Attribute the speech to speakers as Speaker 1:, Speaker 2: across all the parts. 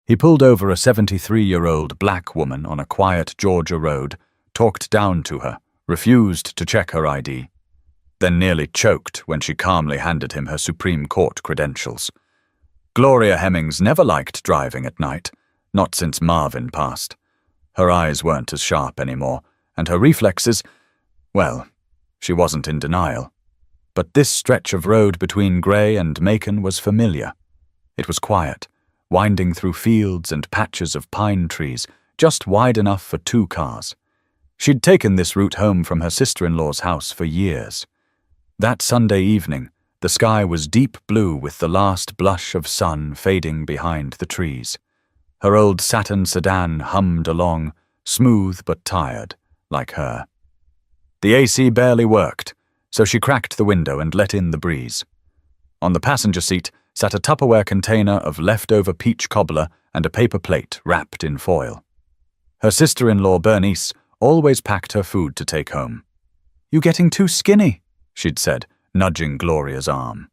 Speaker 1: He pulled over a 73-year-old black woman on a quiet Georgia road, talked down to her, refused to check her ID, then nearly choked when she calmly handed him her Supreme Court credentials. Gloria Hemmings never liked driving at night, not since Marvin passed. Her eyes weren't as sharp anymore, and her reflexes, well, she wasn't in denial. But this stretch of road between Gray and Macon was familiar. It was quiet, winding through fields and patches of pine trees, just wide enough for 2 cars. She'd taken this route home from her sister-in-law's house for years. That Sunday evening, the sky was deep blue with the last blush of sun fading behind the trees. Her old Saturn sedan hummed along, smooth but tired, like her. The AC barely worked, so she cracked the window and let in the breeze. On the passenger seat sat a Tupperware container of leftover peach cobbler and a paper plate wrapped in foil. Her sister-in-law Bernice always packed her food to take home. "You getting too skinny?" she'd said, nudging Gloria's arm.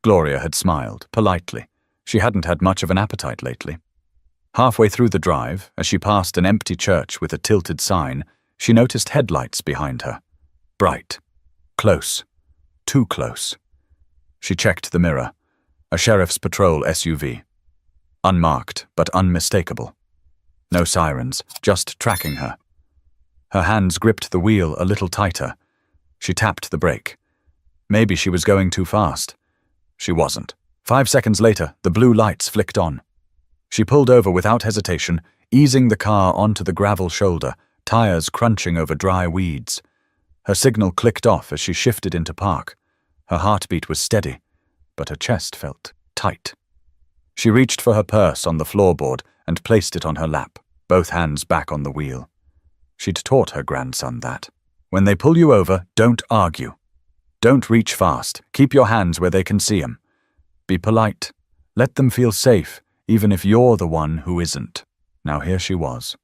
Speaker 1: Gloria had smiled, politely. She hadn't had much of an appetite lately. Halfway through the drive, as she passed an empty church with a tilted sign, she noticed headlights behind her. Bright. Close. Too close. She checked the mirror. A sheriff's patrol SUV. Unmarked, but unmistakable. No sirens, just tracking her. Her hands gripped the wheel a little tighter. She tapped the brake. Maybe she was going too fast. She wasn't. 5 seconds later, the blue lights flicked on. She pulled over without hesitation, easing the car onto the gravel shoulder, tires crunching over dry weeds. Her signal clicked off as she shifted into park. Her heartbeat was steady, but her chest felt tight. She reached for her purse on the floorboard and placed it on her lap, both hands back on the wheel. She'd taught her grandson that. When they pull you over, don't argue. Don't reach fast. Keep your hands where they can see 'em. Be polite. Let them feel safe, even if you're the one who isn't. Now here she was.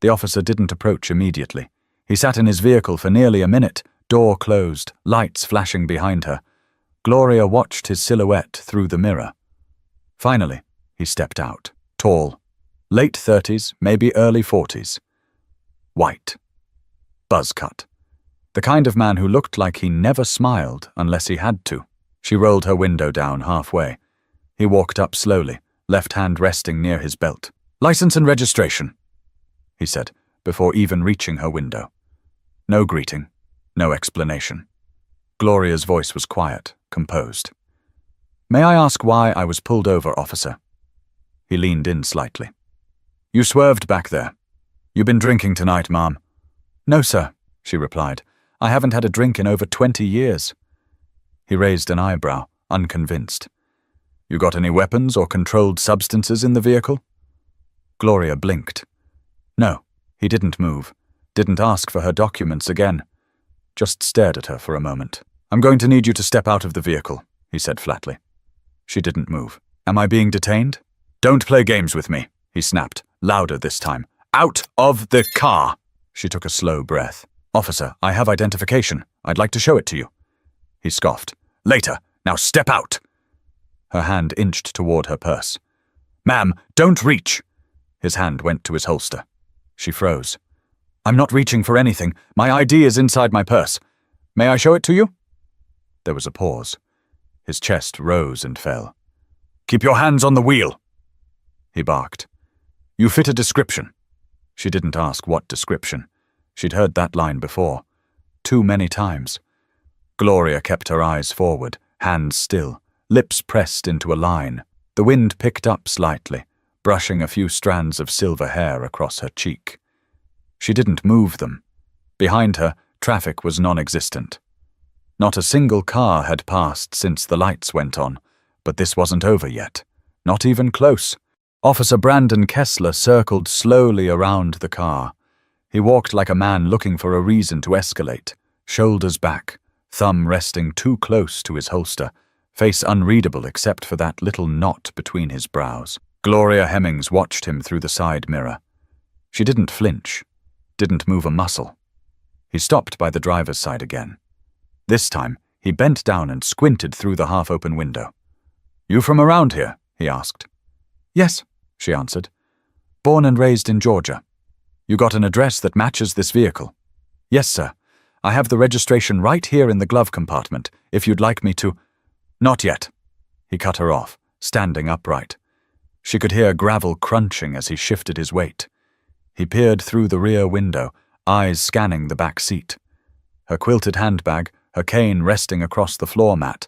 Speaker 1: The officer didn't approach immediately. He sat in his vehicle for nearly a minute, door closed, lights flashing behind her. Gloria watched his silhouette through the mirror. Finally, he stepped out, tall, late 30s, maybe early 40s. White. Buzz cut. The kind of man who looked like he never smiled unless he had to. She rolled her window down halfway. He walked up slowly, left hand resting near his belt. "License and registration," he said, before even reaching her window. No greeting, no explanation. Gloria's voice was quiet, composed. "May I ask why I was pulled over, officer?" He leaned in slightly. "You swerved back there. You been drinking tonight, ma'am?" "No, sir," she replied. "I haven't had a drink in over 20 years. He raised an eyebrow, unconvinced. "You got any weapons or controlled substances in the vehicle?" Gloria blinked. No, he didn't move, didn't ask for her documents again. Just stared at her for a moment. "I'm going to need you to step out of the vehicle," he said flatly. She didn't move. "Am I being detained?" "Don't play games with me," he snapped, louder this time. "Out of the car!" She took a slow breath. "Officer, I have identification. I'd like to show it to you." He scoffed. "Later. Now step out." Her hand inched toward her purse. "Ma'am, don't reach." His hand went to his holster. She froze. "I'm not reaching for anything. My ID is inside my purse. May I show it to you?" There was a pause. His chest rose and fell. "Keep your hands on the wheel," he barked. "You fit a description." She didn't ask what description. She'd heard that line before. Too many times. Gloria kept her eyes forward, hands still, lips pressed into a line. The wind picked up slightly, brushing a few strands of silver hair across her cheek. She didn't move them. Behind her, traffic was non-existent. Not a single car had passed since the lights went on, but this wasn't over yet. Not even close. Officer Brandon Kessler circled slowly around the car. He walked like a man looking for a reason to escalate, shoulders back, thumb resting too close to his holster, face unreadable except for that little knot between his brows. Gloria Hemmings watched him through the side mirror. She didn't flinch, didn't move a muscle. He stopped by the driver's side again. This time, he bent down and squinted through the half-open window. "You from around here?" he asked. "Yes," she answered. Born and raised in Georgia. You got an address that matches this vehicle? Yes, sir. I have the registration right here in the glove compartment, if you'd like me to— Not yet. He cut her off, standing upright. She could hear gravel crunching as he shifted his weight. He peered through the rear window, eyes scanning the back seat. Her quilted handbag, her cane resting across the floor mat,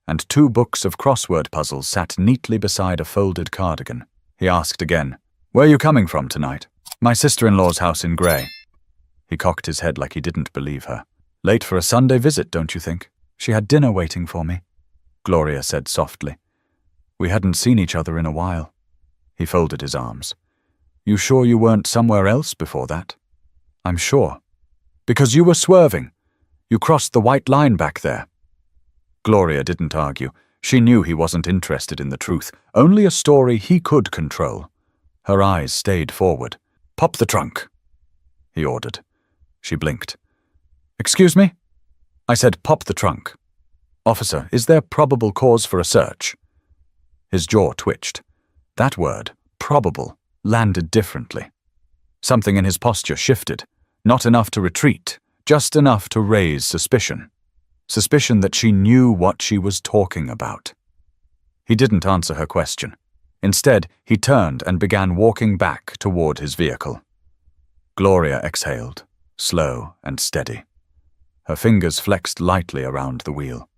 Speaker 1: and 2 books of crossword puzzles sat neatly beside a folded cardigan. He asked again, Where are you coming from tonight? My sister-in-law's house in Grey. He cocked his head like he didn't believe her. Late for a Sunday visit, don't you think? She had dinner waiting for me, Gloria said softly. We hadn't seen each other in a while. He folded his arms. You sure you weren't somewhere else before that? I'm sure. Because you were swerving. You crossed the white line back there. Gloria didn't argue. She knew he wasn't interested in the truth, only a story he could control. Her eyes stayed forward. Pop the trunk, he ordered. She blinked. Excuse me? I said pop the trunk. Officer, is there probable cause for a search? His jaw twitched. That word, probable, landed differently. Something in his posture shifted. Not enough to retreat, just enough to raise suspicion. Suspicion that she knew what she was talking about. He didn't answer her question. Instead, he turned and began walking back toward his vehicle. Gloria exhaled, slow and steady. Her fingers flexed lightly around the wheel.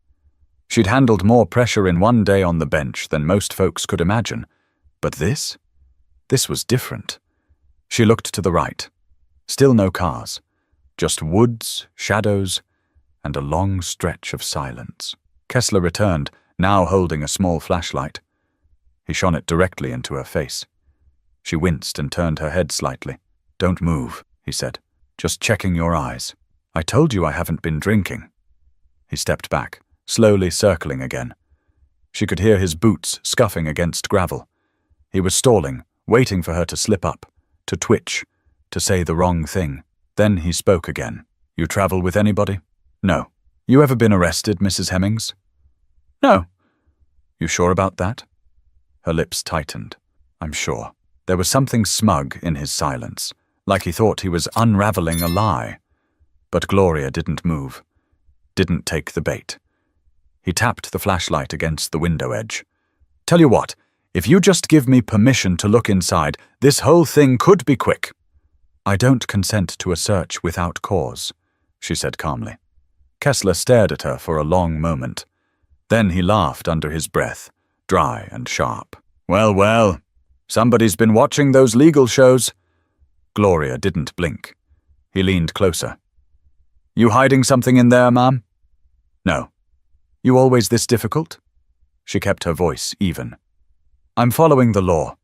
Speaker 1: She'd handled more pressure in one day on the bench than most folks could imagine. But this was different. She looked to the right. Still no cars. Just woods, shadows, and a long stretch of silence. Kessler returned, now holding a small flashlight. He shone it directly into her face. She winced and turned her head slightly. Don't move, he said. Just checking your eyes. I told you I haven't been drinking. He stepped back, slowly circling again. She could hear his boots scuffing against gravel. He was stalling, waiting for her to slip up, to twitch, to say the wrong thing. Then he spoke again. You travel with anybody? No. You ever been arrested, Mrs. Hemmings? No. You sure about that? Her lips tightened. I'm sure. There was something smug in his silence, like he thought he was unraveling a lie. But Gloria didn't move, didn't take the bait. He tapped the flashlight against the window edge. Tell you what, if you just give me permission to look inside, this whole thing could be quick. I don't consent to a search without cause, she said calmly. Kessler stared at her for a long moment. Then he laughed under his breath, dry and sharp. Well, well, somebody's been watching those legal shows. Gloria didn't blink. He leaned closer. You hiding something in there, ma'am? No. You always this difficult? She kept her voice even. I'm following the law.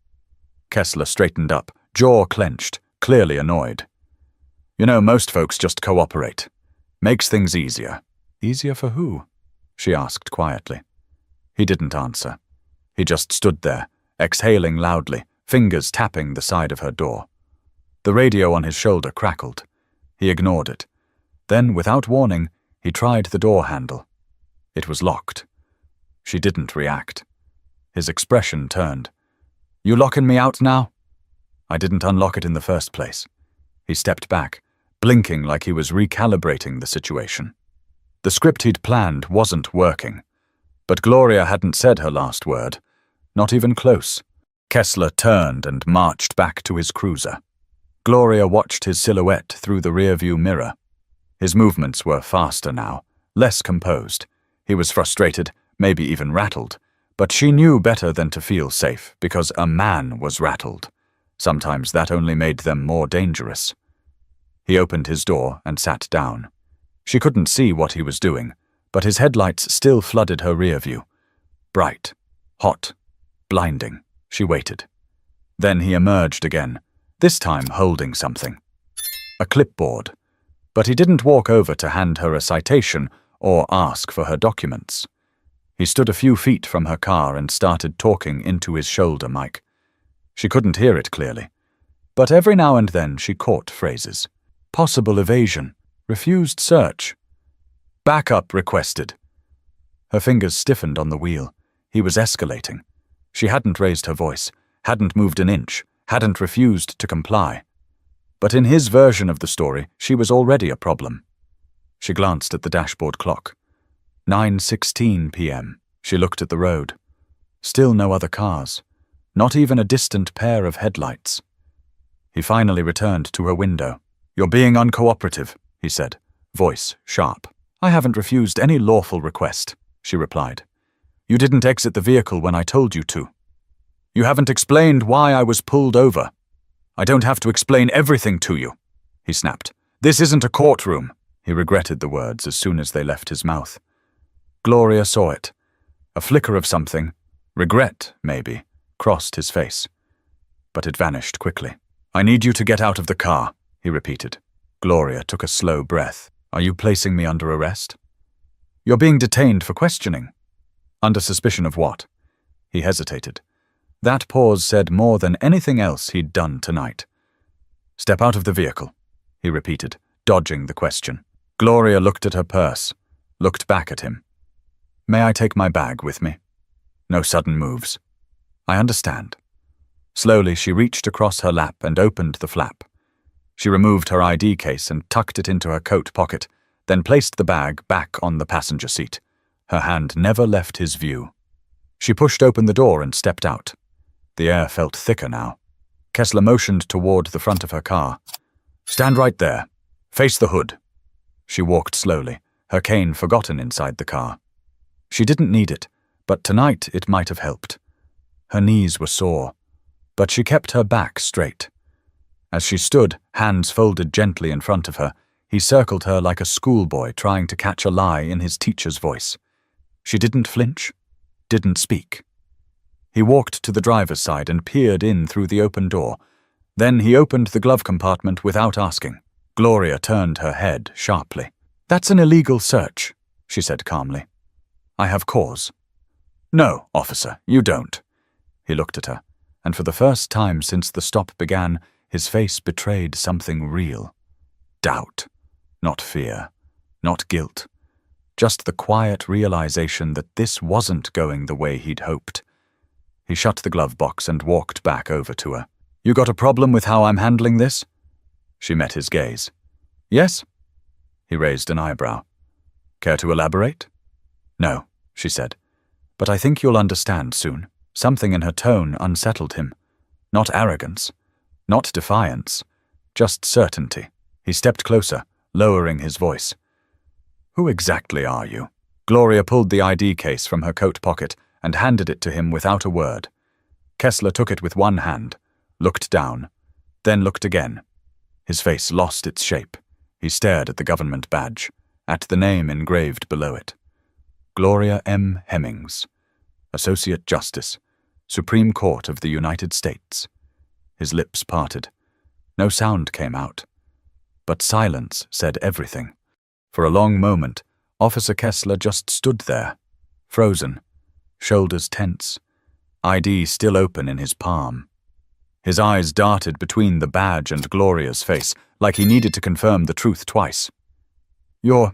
Speaker 1: Kessler straightened up, jaw clenched, clearly annoyed. You know, most folks just cooperate. Makes things easier. Easier for who? She asked quietly. He didn't answer. He just stood there, exhaling loudly, fingers tapping the side of her door. The radio on his shoulder crackled. He ignored it. Then, without warning, he tried the door handle. It was locked. She didn't react. His expression turned. You locking me out now? I didn't unlock it in the first place. He stepped back, blinking like he was recalibrating the situation. The script he'd planned wasn't working. But Gloria hadn't said her last word. Not even close. Kessler turned and marched back to his cruiser. Gloria watched his silhouette through the rearview mirror. His movements were faster now, less composed. He was frustrated, maybe even rattled. But she knew better than to feel safe, because a man was rattled. Sometimes that only made them more dangerous. He opened his door and sat down. She couldn't see what he was doing, but his headlights still flooded her rear view. Bright, hot, blinding. She waited. Then he emerged again, this time holding something. A clipboard. But he didn't walk over to hand her a citation or ask for her documents. He stood a few feet from her car and started talking into his shoulder mic. She couldn't hear it clearly, but every now and then she caught phrases. Possible evasion. Refused search. Backup requested. Her fingers stiffened on the wheel. He was escalating. She hadn't raised her voice, hadn't moved an inch, hadn't refused to comply. But in his version of the story, she was already a problem. She glanced at the dashboard clock. 9:16 p.m. She looked at the road. Still no other cars. Not even a distant pair of headlights. He finally returned to her window. "You're being uncooperative," he said, voice sharp. "I haven't refused any lawful request," she replied. "You didn't exit the vehicle when I told you to. You haven't explained why I was pulled over. I don't have to explain everything to you," he snapped. "This isn't a courtroom." He regretted the words as soon as they left his mouth. Gloria saw it. A flicker of something, regret, maybe, crossed his face. But it vanished quickly. "I need you to get out of the car," he repeated. Gloria took a slow breath. "Are you placing me under arrest?" "You're being detained for questioning." "Under suspicion of what?" He hesitated. That pause said more than anything else he'd done tonight. "Step out of the vehicle," he repeated, dodging the question. Gloria looked at her purse, looked back at him. "May I take my bag with me?" No sudden moves. "I understand." Slowly, she reached across her lap and opened the flap. She removed her ID case and tucked it into her coat pocket, then placed the bag back on the passenger seat. Her hand never left his view. She pushed open the door and stepped out. The air felt thicker now. Kessler motioned toward the front of her car. "Stand right there. Face the hood." She walked slowly, her cane forgotten inside the car. She didn't need it, but tonight it might have helped. Her knees were sore, but she kept her back straight. As she stood, hands folded gently in front of her, he circled her like a schoolboy trying to catch a lie in his teacher's voice. She didn't flinch, didn't speak. He walked to the driver's side and peered in through the open door. Then he opened the glove compartment without asking. Gloria turned her head sharply. "That's an illegal search," she said calmly. "I have cause." "No, officer, you don't." He looked at her, and for the first time since the stop began, his face betrayed something real. Doubt. Not fear. Not guilt. Just the quiet realization that this wasn't going the way he'd hoped. He shut the glove box and walked back over to her. "You got a problem with how I'm handling this?" She met his gaze. "Yes?" He raised an eyebrow. "Care to elaborate?" "No," she said. "But I think you'll understand soon." Something in her tone unsettled him. Not arrogance. Not defiance. Just certainty. He stepped closer, lowering his voice. "Who exactly are you?" Gloria pulled the ID case from her coat pocket and handed it to him without a word. Kessler took it with one hand, looked down, then looked again. His face lost its shape. He stared at the government badge, at the name engraved below it. Gloria M. Hemmings, Associate Justice, Supreme Court of the United States. His lips parted. No sound came out. But silence said everything. For a long moment, Officer Kessler just stood there, frozen, shoulders tense, ID still open in his palm. His eyes darted between the badge and Gloria's face, like he needed to confirm the truth twice. You're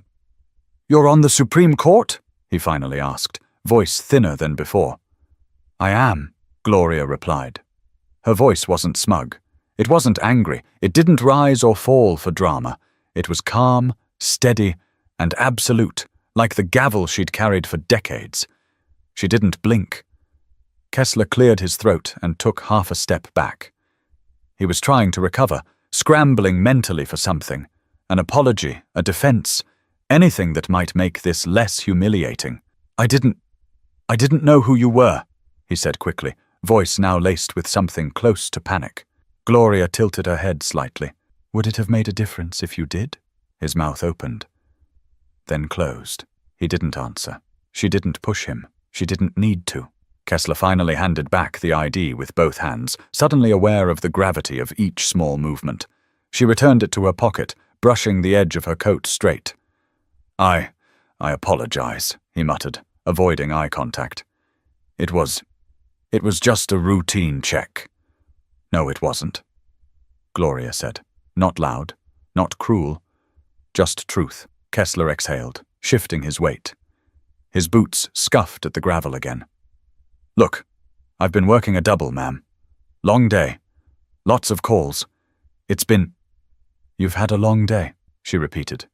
Speaker 1: on the Supreme Court?" he finally asked, voice thinner than before. "I am," Gloria replied. Her voice wasn't smug. It wasn't angry. It didn't rise or fall for drama. It was calm, steady, and absolute, like the gavel she'd carried for decades. She didn't blink. Kessler cleared his throat and took half a step back. He was trying to recover, scrambling mentally for something. An apology, a defense, anything that might make this less humiliating. I didn't know who you were," he said quickly, voice now laced with something close to panic. Gloria tilted her head slightly. "Would it have made a difference if you did?" His mouth opened, then closed. He didn't answer. She didn't push him. She didn't need to. Kessler finally handed back the ID with both hands, suddenly aware of the gravity of each small movement. She returned it to her pocket, brushing the edge of her coat straight. I apologize," he muttered, avoiding eye contact. It was just a routine check." "No, it wasn't," Gloria said. Not loud, not cruel, just truth. Kessler exhaled, shifting his weight. His boots scuffed at the gravel again. "Look, I've been working a double, ma'am. Long day. Lots of calls. It's been—" "You've had a long day," she repeated,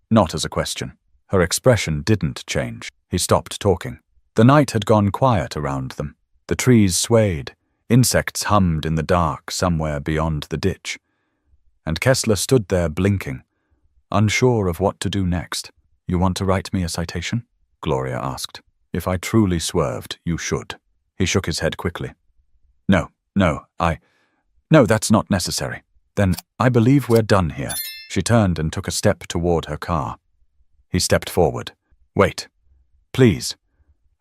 Speaker 1: not as a question. Her expression didn't change. He stopped talking. The night had gone quiet around them. The trees swayed. Insects hummed in the dark somewhere beyond the ditch. And Kessler stood there blinking, unsure of what to do next. "You want to write me a citation?" Gloria asked. "If I truly swerved, you should." He shook his head quickly. No, that's not necessary." "Then I believe we're done here." She turned and took a step toward her car. He stepped forward. "Wait. Please.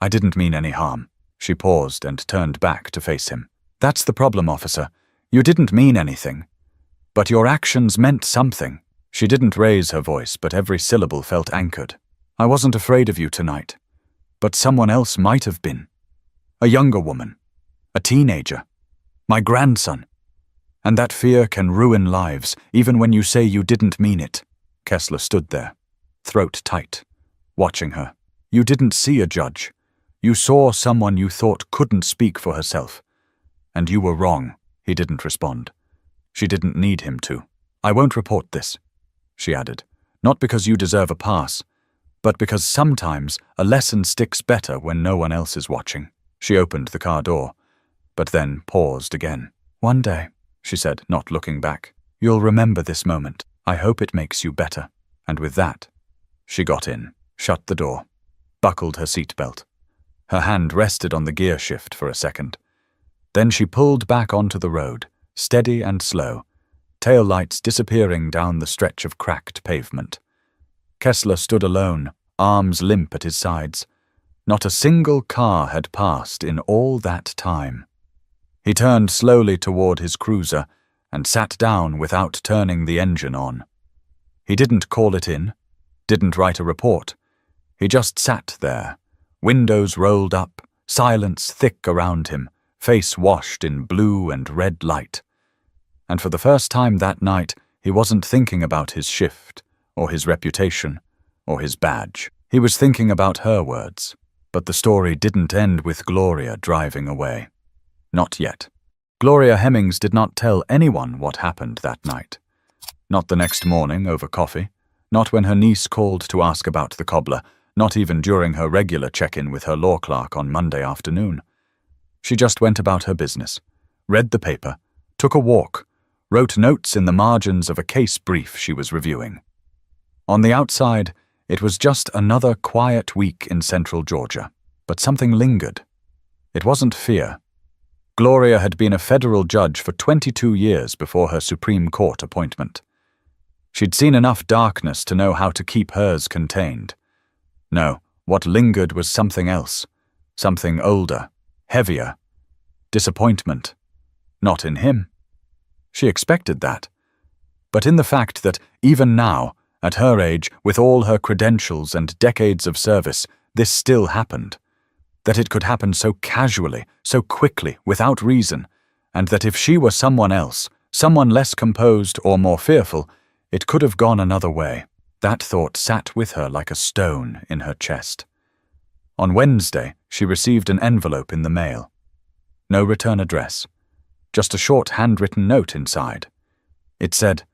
Speaker 1: I didn't mean any harm." She paused and turned back to face him. "That's the problem, officer. You didn't mean anything. But your actions meant something." She didn't raise her voice, but every syllable felt anchored. "I wasn't afraid of you tonight. But someone else might have been. A younger woman. A teenager. My grandson. And that fear can ruin lives, even when you say you didn't mean it." Kessler stood there, throat tight, watching her. "You didn't see a judge. You saw someone you thought couldn't speak for herself. And you were wrong." He didn't respond. She didn't need him to. "I won't report this," she added. "Not because you deserve a pass, but because sometimes a lesson sticks better when no one else is watching." She opened the car door, but then paused again. "One day," she said, not looking back, "you'll remember this moment. I hope it makes you better." And with that, she got in, shut the door, buckled her seatbelt. Her hand rested on the gear shift for a second. Then she pulled back onto the road, steady and slow, tail lights disappearing down the stretch of cracked pavement. Kessler stood alone, arms limp at his sides. Not a single car had passed in all that time. He turned slowly toward his cruiser and sat down without turning the engine on. He didn't call it in, didn't write a report. He just sat there, windows rolled up, silence thick around him, face washed in blue and red light. And for the first time that night, he wasn't thinking about his shift, or his reputation, or his badge. He was thinking about her words. But the story didn't end with Gloria driving away. Not yet. Gloria Hemmings did not tell anyone what happened that night. Not the next morning over coffee, not when her niece called to ask about the cobbler, not even during her regular check-in with her law clerk on Monday afternoon. She just went about her business, read the paper, took a walk, wrote notes in the margins of a case brief she was reviewing. On the outside, it was just another quiet week in central Georgia, but something lingered. It wasn't fear. Gloria had been a federal judge for 22 years before her Supreme Court appointment. She'd seen enough darkness to know how to keep hers contained. No, what lingered was something else, something older, heavier. Disappointment. Not in him. She expected that. But in the fact that, even now, at her age, with all her credentials and decades of service, this still happened. That it could happen so casually, so quickly, without reason, and that if she were someone else, someone less composed or more fearful, it could have gone another way. That thought sat with her like a stone in her chest. On Wednesday, she received an envelope in the mail. No return address. Just a short handwritten note inside. It said,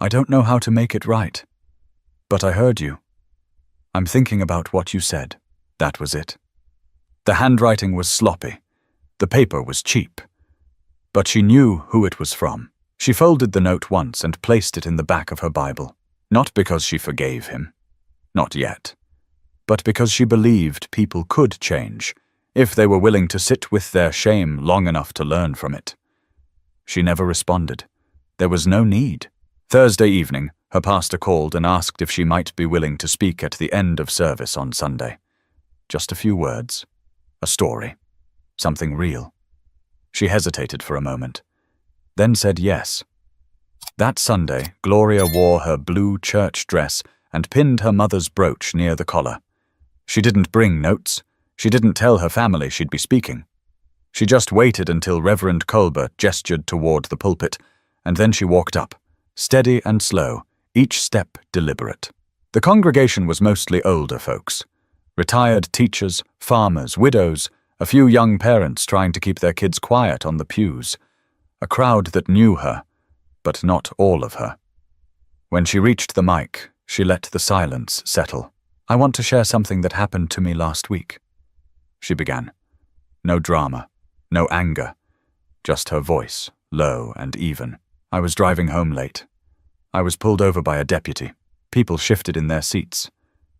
Speaker 1: "I don't know how to make it right, but I heard you. I'm thinking about what you said." That was it. The handwriting was sloppy. The paper was cheap. But she knew who it was from. She folded the note once and placed it in the back of her Bible. Not because she forgave him. Not yet. But because she believed people could change, if they were willing to sit with their shame long enough to learn from it. She never responded. There was no need. Thursday evening, her pastor called and asked if she might be willing to speak at the end of service on Sunday. Just a few words. A story. Something real. She hesitated for a moment, then said yes. That Sunday, Gloria wore her blue church dress and pinned her mother's brooch near the collar. She didn't bring notes. She didn't tell her family she'd be speaking. She just waited until Reverend Colbert gestured toward the pulpit, and then she walked up, steady and slow, each step deliberate. The congregation was mostly older folks. Retired teachers, farmers, widows, a few young parents trying to keep their kids quiet on the pews. a crowd that knew her, but not all of her. When she reached the mic, she let the silence settle. "I want to share something that happened to me last week," she began. No drama, no anger, just her voice, low and even. "I was driving home late. I was pulled over by a deputy. People shifted in their seats.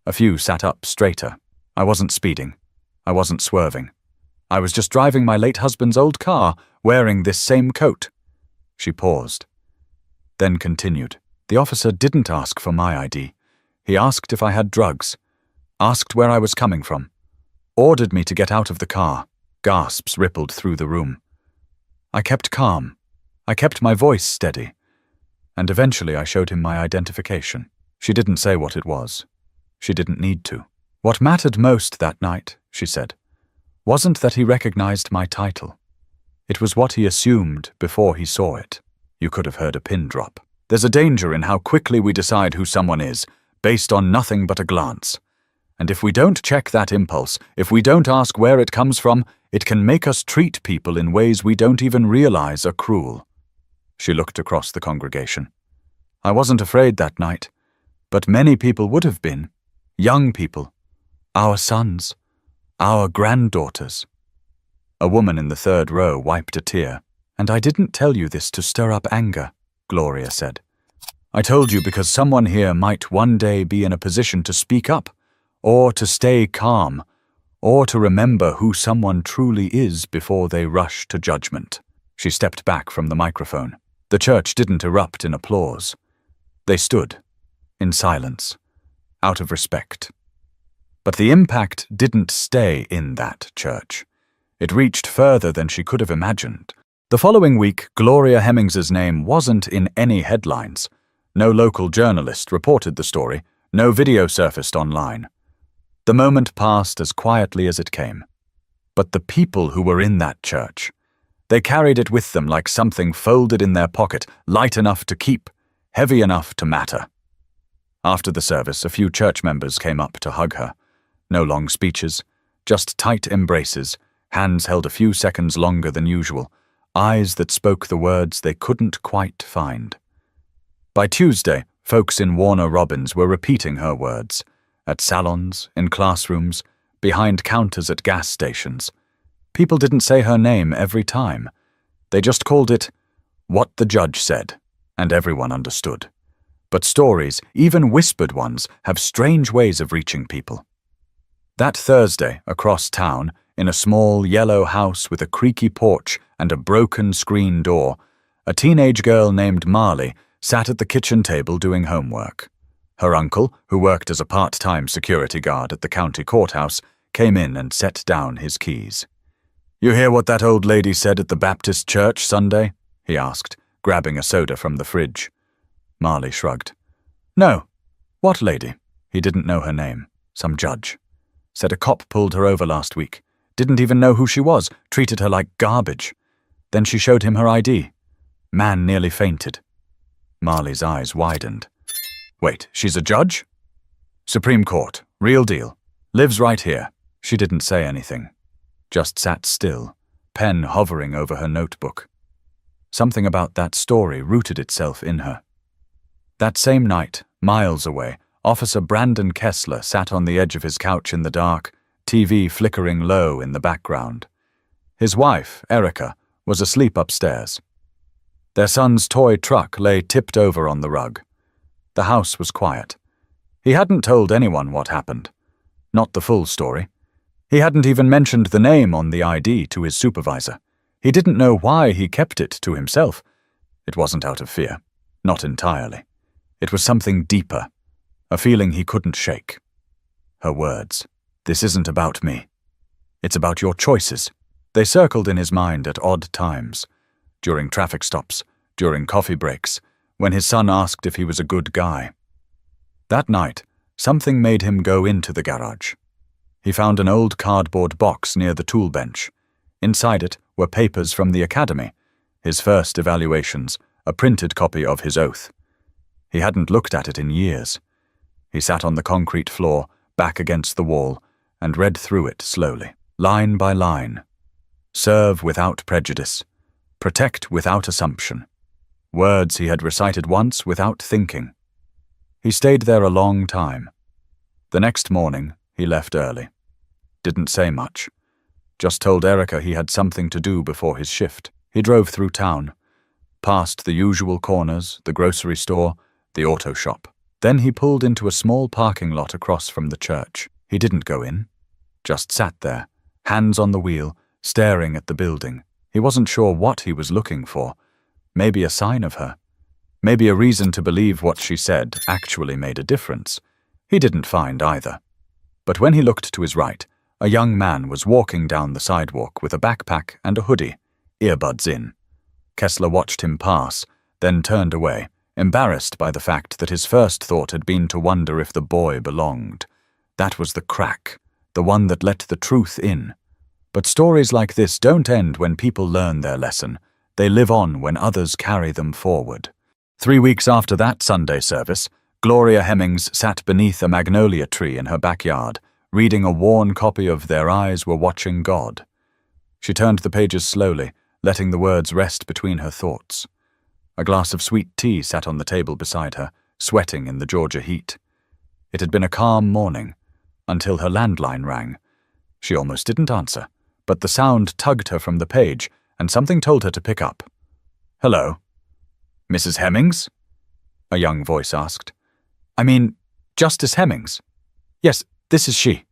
Speaker 1: A few sat up straighter. I wasn't speeding. I wasn't swerving. I was just driving my late husband's old car, wearing this same coat." She paused, then continued. "The officer didn't ask for my ID. He asked if I had drugs, asked where I was coming from, ordered me to get out of the car." Gasps rippled through the room. "I kept calm. I kept my voice steady. And eventually I showed him my identification. She didn't say what it was. She didn't need to. What mattered most that night," she said, "wasn't that he recognized my title. It was what he assumed before he saw it." You could have heard a pin drop. There's a danger in how quickly we decide who someone is, based on nothing but a glance. And if we don't check that impulse, if we don't ask where it comes from, it can make us treat people in ways we don't even realize are cruel. She looked across the congregation. "I wasn't afraid that night, but many people would have been. Young people. Our sons. Our granddaughters." A woman in the third row wiped a tear. "And I didn't tell you this to stir up anger," Gloria said. "I told you because someone here might one day be in a position to speak up, or to stay calm, or to remember who someone truly is before they rush to judgment." She stepped back from the microphone. The church didn't erupt in applause. They stood, in silence, out of respect. But the impact didn't stay in that church. It reached further than she could have imagined. The following week, Gloria Hemmings's name wasn't in any headlines. No local journalist reported the story. No video surfaced online. The moment passed as quietly as it came. But the people who were in that church, they carried it with them like something folded in their pocket, light enough to keep, heavy enough to matter. After the service, a few church members came up to hug her. No long speeches, just tight embraces, hands held a few seconds longer than usual, eyes that spoke the words they couldn't quite find. By Tuesday, folks in Warner Robins were repeating her words, at salons, in classrooms, behind counters at gas stations. People didn't say her name every time. They just called it what the judge said, and everyone understood. But stories, even whispered ones, have strange ways of reaching people. That Thursday, across town, in a small yellow house with a creaky porch and a broken screen door, a teenage girl named Marley sat at the kitchen table doing homework. Her uncle, who worked as a part-time security guard at the county courthouse, came in and set down his keys. "You hear what that old lady said at the Baptist church Sunday?" he asked, grabbing a soda from the fridge. Marley shrugged. "No. What lady?" He didn't know her name. Some judge. Said a cop pulled her over last week. Didn't even know who she was, treated her like garbage. Then she showed him her ID. Man nearly fainted. Marley's eyes widened. "Wait, she's a judge?" "Supreme Court, real deal. Lives right here." She didn't say anything. Just sat still, pen hovering over her notebook. Something about that story rooted itself in her. That same night, miles away, Officer Brandon Kessler sat on the edge of his couch in the dark, TV flickering low in the background. His wife, Erica, was asleep upstairs. Their son's toy truck lay tipped over on the rug. The house was quiet. He hadn't told anyone what happened. Not the full story. He hadn't even mentioned the name on the ID to his supervisor. He didn't know why he kept it to himself. It wasn't out of fear. Not entirely. It was something deeper. A feeling he couldn't shake. Her words. "This isn't about me. It's about your choices." They circled in his mind at odd times. During traffic stops, during coffee breaks, when his son asked if he was a good guy. That night, something made him go into the garage. He found an old cardboard box near the tool bench. Inside it were papers from the academy, his first evaluations, a printed copy of his oath. He hadn't looked at it in years. He sat on the concrete floor, back against the wall, and read through it slowly, line by line. Serve without prejudice. Protect without assumption. Words he had recited once without thinking. He stayed there a long time. The next morning, he left early. Didn't say much. Just told Erica he had something to do before his shift. He drove through town, past the usual corners, the grocery store, the auto shop. Then he pulled into a small parking lot across from the church. He didn't go in, just sat there, hands on the wheel, staring at the building. He wasn't sure what he was looking for. Maybe a sign of her. Maybe a reason to believe what she said actually made a difference. He didn't find either. But when he looked to his right, a young man was walking down the sidewalk with a backpack and a hoodie, earbuds in. Kessler watched him pass, then turned away, embarrassed by the fact that his first thought had been to wonder if the boy belonged. That was the crack, the one that let the truth in. But stories like this don't end when people learn their lesson. They live on when others carry them forward. 3 weeks after that Sunday service, Gloria Hemmings sat beneath a magnolia tree in her backyard, reading a worn copy of Their Eyes Were Watching God. She turned the pages slowly, letting the words rest between her thoughts. A glass of sweet tea sat on the table beside her, sweating in the Georgia heat. It had been a calm morning, until her landline rang. She almost didn't answer, but the sound tugged her from the page, and something told her to pick up. "Hello? Mrs. Hemmings?" a young voice asked. "I mean, Justice Hemmings." "Yes, this is she."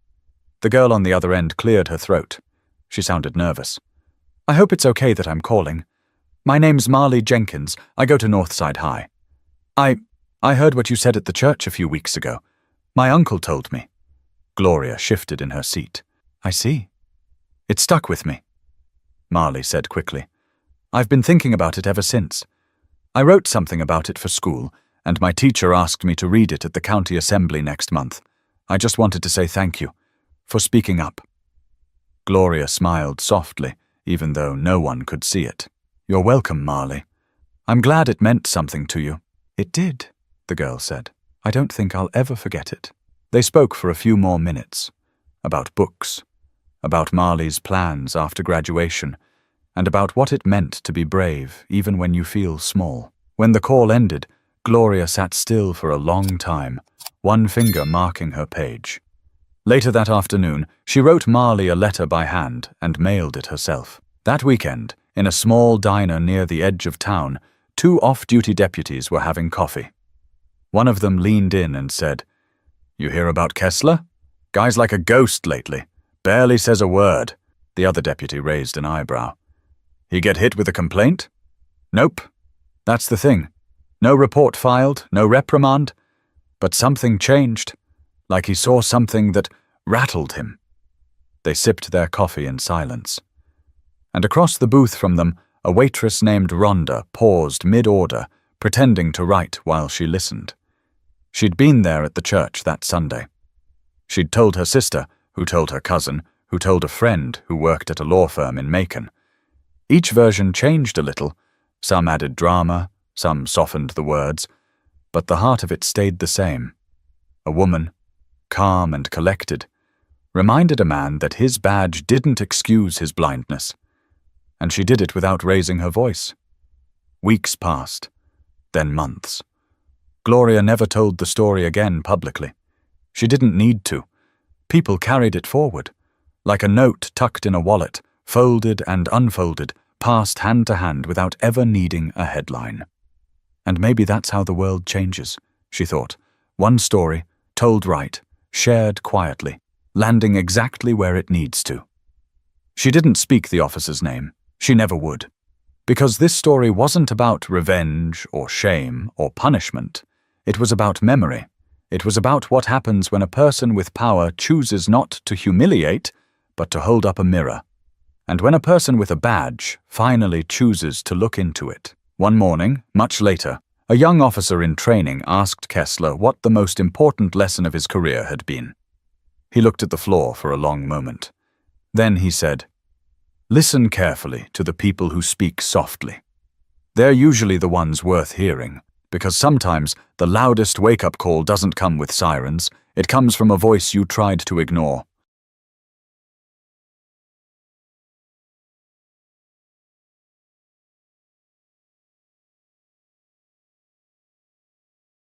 Speaker 1: The girl on the other end cleared her throat. She sounded nervous. "I hope it's okay that I'm calling. My name's Marley Jenkins. I go to Northside High. I heard what you said at the church a few weeks ago. My uncle told me." Gloria shifted in her seat. "I see. It stuck with me," Marley said quickly. "I've been thinking about it ever since. I wrote something about it for school, and my teacher asked me to read it at the county assembly next month. I just wanted to say thank you for speaking up." Gloria smiled softly, even though no one could see it. "You're welcome, Marley. I'm glad it meant something to you." "It did," the girl said. "I don't think I'll ever forget it." They spoke for a few more minutes, about books, about Marley's plans after graduation, and about what it meant to be brave even when you feel small. When the call ended, Gloria sat still for a long time, one finger marking her page. Later that afternoon, she wrote Marley a letter by hand and mailed it herself. That weekend, in a small diner near the edge of town, 2 off-duty deputies were having coffee. One of them leaned in and said, "You hear about Kessler? Guy's like a ghost lately. Barely says a word." The other deputy raised an eyebrow. "He get hit with a complaint?" "Nope. That's the thing. No report filed, no reprimand. But something changed, like he saw something that rattled him." They sipped their coffee in silence. And across the booth from them, a waitress named Rhonda paused mid-order, pretending to write while she listened. She'd been there at the church that Sunday. She'd told her sister, who told her cousin, who told a friend who worked at a law firm in Macon. Each version changed a little. Some added drama, some softened the words, but the heart of it stayed the same. A woman, calm and collected, reminded a man that his badge didn't excuse his blindness. And she did it without raising her voice. Weeks passed, then months. Gloria never told the story again publicly. She didn't need to. People carried it forward, like a note tucked in a wallet, folded and unfolded, passed hand to hand without ever needing a headline. And maybe that's how the world changes, she thought. One story, told right, shared quietly, landing exactly where it needs to. She didn't speak the officer's name. She never would. Because this story wasn't about revenge or shame or punishment. It was about memory. It was about what happens when a person with power chooses not to humiliate, but to hold up a mirror. And when a person with a badge finally chooses to look into it. One morning, much later, a young officer in training asked Kessler what the most important lesson of his career had been. He looked at the floor for a long moment. Then he said, "Listen carefully to the people who speak softly. They're usually the ones worth hearing, because sometimes the loudest wake-up call doesn't come with sirens. It comes from a voice you tried to ignore.